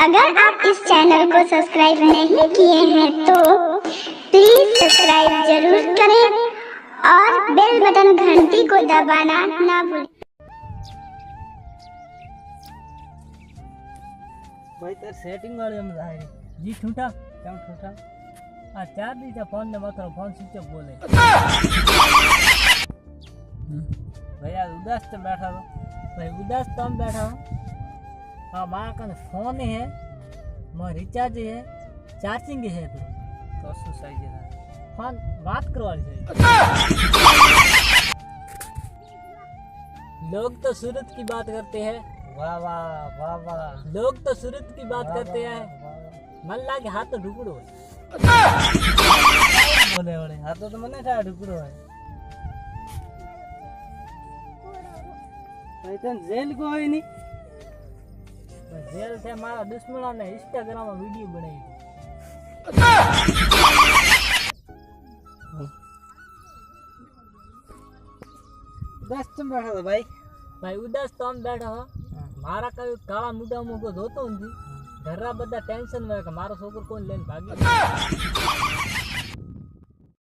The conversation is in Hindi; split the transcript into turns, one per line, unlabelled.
अगर आप इस चैनल को सब्सक्राइब नहीं किए हैं तो प्लीज सब्सक्राइब जरूर करें और बेल बटन घंटी को दबाना ना भूलें।
भाई तेरे सेटिंग वाले में है जी ठूठा क्या ठूठा आ 4 दी था फोन ने मात्र फोन स्विच ऑफ बोले भैया उदास तो बैठा हो भाई उदास तो हम बैठा हो हाँ मारा का फोन है मोर रिचार्ज है चार्जिंग है तो શું સાઈ છે फोन बात करवानी चाहिए। लोग तो सूरत की बात करते हैं वाह वाह वाह वाह लोग तो सूरत की बात करते हैं मन लागे हाथ तो ढुकड़ो बोले बोले हाथ तो मने था ढुकड़ो है भाई जेल को है नहीं जेल से मारा दुश्मनों ने इंस्टाग्राम में वीडियो बनाई उदास तुम बैठा हो भाई भाई उदास तो हम बैठा हो मारा कभी काला मुद्दा मुको धोतो नहीं घररा बदा टेंशन में कि मारो छोकर कोण लेन भागी